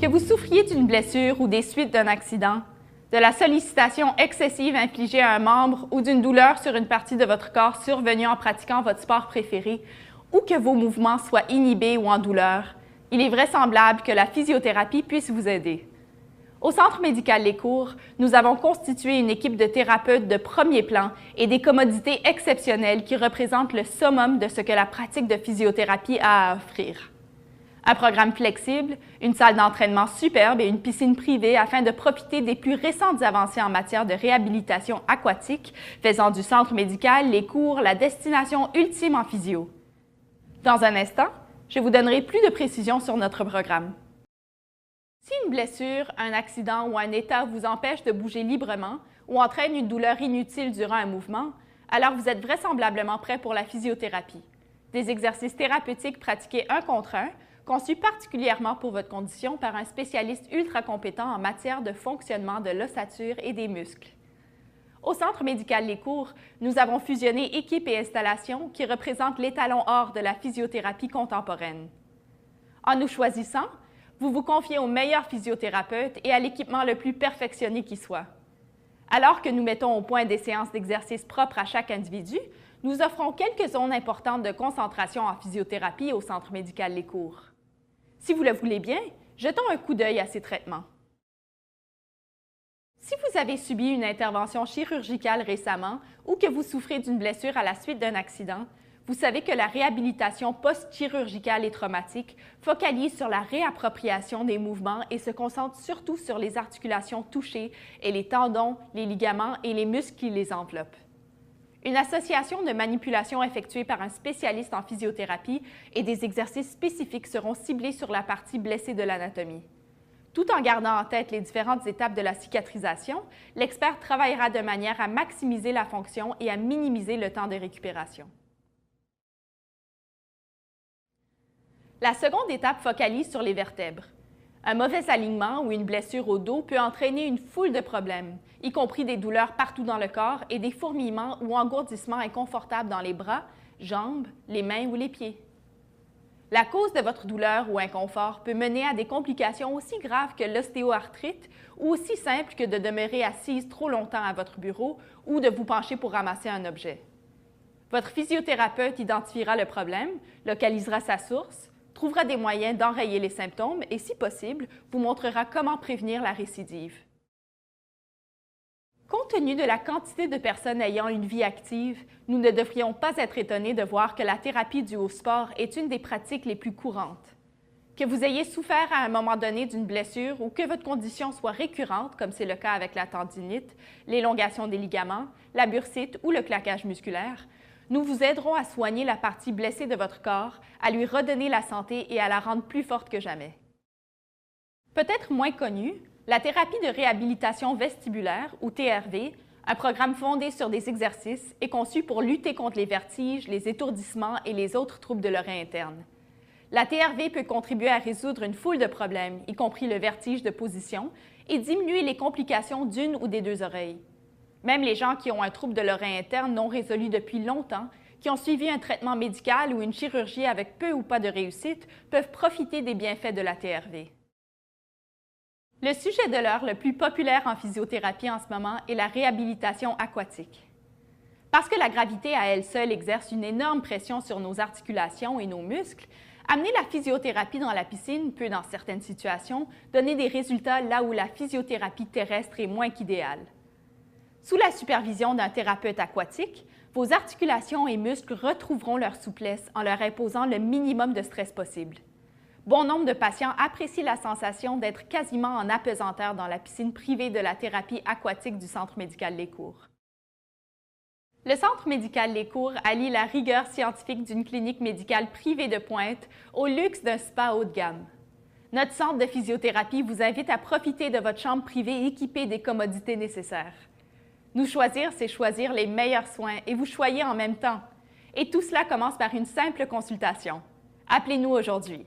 Que vous souffriez d'une blessure ou des suites d'un accident, de la sollicitation excessive infligée à un membre ou d'une douleur sur une partie de votre corps survenue en pratiquant votre sport préféré, ou que vos mouvements soient inhibés ou en douleur, il est vraisemblable que la physiothérapie puisse vous aider. Au Centre médical Les Cours, nous avons constitué une équipe de thérapeutes de premier plan et des commodités exceptionnelles qui représentent le summum de ce que la pratique de physiothérapie a à offrir. Un programme flexible, une salle d'entraînement superbe et une piscine privée afin de profiter des plus récentes avancées en matière de réhabilitation aquatique, faisant du Centre médical Les Cours la destination ultime en physio. Dans un instant, je vous donnerai plus de précisions sur notre programme. Si une blessure, un accident ou un état vous empêche de bouger librement ou entraîne une douleur inutile durant un mouvement, alors vous êtes vraisemblablement prêt pour la physiothérapie. Des exercices thérapeutiques pratiqués un contre un, conçu particulièrement pour votre condition par un spécialiste ultra compétent en matière de fonctionnement de l'ossature et des muscles. Au Centre médical Les Cours, nous avons fusionné équipe et installation qui représentent l'étalon or de la physiothérapie contemporaine. En nous choisissant, vous vous confiez aux meilleurs physiothérapeutes et à l'équipement le plus perfectionné qui soit. Alors que nous mettons au point des séances d'exercice propres à chaque individu, nous offrons quelques zones importantes de concentration en physiothérapie au Centre médical Les Cours. Si vous le voulez bien, jetons un coup d'œil à ces traitements. Si vous avez subi une intervention chirurgicale récemment ou que vous souffrez d'une blessure à la suite d'un accident, vous savez que la réhabilitation post-chirurgicale et traumatique focalise sur la réappropriation des mouvements et se concentre surtout sur les articulations touchées et les tendons, les ligaments et les muscles qui les enveloppent. Une association de manipulations effectuées par un spécialiste en physiothérapie et des exercices spécifiques seront ciblés sur la partie blessée de l'anatomie. Tout en gardant en tête les différentes étapes de la cicatrisation, l'expert travaillera de manière à maximiser la fonction et à minimiser le temps de récupération. La seconde étape focalise sur les vertèbres. Un mauvais alignement ou une blessure au dos peut entraîner une foule de problèmes, y compris des douleurs partout dans le corps et des fourmillements ou engourdissements inconfortables dans les bras, jambes, les mains ou les pieds. La cause de votre douleur ou inconfort peut mener à des complications aussi graves que l'ostéoarthrite ou aussi simples que de demeurer assise trop longtemps à votre bureau ou de vous pencher pour ramasser un objet. Votre physiothérapeute identifiera le problème, localisera sa source, trouvera des moyens d'enrayer les symptômes et, si possible, vous montrera comment prévenir la récidive. Compte tenu de la quantité de personnes ayant une vie active, nous ne devrions pas être étonnés de voir que la thérapie due au sport est une des pratiques les plus courantes. Que vous ayez souffert à un moment donné d'une blessure ou que votre condition soit récurrente, comme c'est le cas avec la tendinite, l'élongation des ligaments, la bursite ou le claquage musculaire, nous vous aiderons à soigner la partie blessée de votre corps, à lui redonner la santé et à la rendre plus forte que jamais. Peut-être moins connue, la thérapie de réhabilitation vestibulaire, ou TRV, un programme fondé sur des exercices, est conçu pour lutter contre les vertiges, les étourdissements et les autres troubles de l'oreille interne. La TRV peut contribuer à résoudre une foule de problèmes, y compris le vertige de position, et diminuer les complications d'une ou des deux oreilles. Même les gens qui ont un trouble de l'oreille interne non résolu depuis longtemps, qui ont suivi un traitement médical ou une chirurgie avec peu ou pas de réussite, peuvent profiter des bienfaits de la TRV. Le sujet de l'heure le plus populaire en physiothérapie en ce moment est la réhabilitation aquatique. Parce que la gravité à elle seule exerce une énorme pression sur nos articulations et nos muscles, amener la physiothérapie dans la piscine peut, dans certaines situations, donner des résultats là où la physiothérapie terrestre est moins qu'idéale. Sous la supervision d'un thérapeute aquatique, vos articulations et muscles retrouveront leur souplesse en leur imposant le minimum de stress possible. Bon nombre de patients apprécient la sensation d'être quasiment en apesanteur dans la piscine privée de la thérapie aquatique du Centre médical Les Cours. Le Centre médical Les Cours allie la rigueur scientifique d'une clinique médicale privée de pointe au luxe d'un spa haut de gamme. Notre centre de physiothérapie vous invite à profiter de votre chambre privée équipée des commodités nécessaires. Nous choisir, c'est choisir les meilleurs soins et vous choyer en même temps. Et tout cela commence par une simple consultation. Appelez-nous aujourd'hui.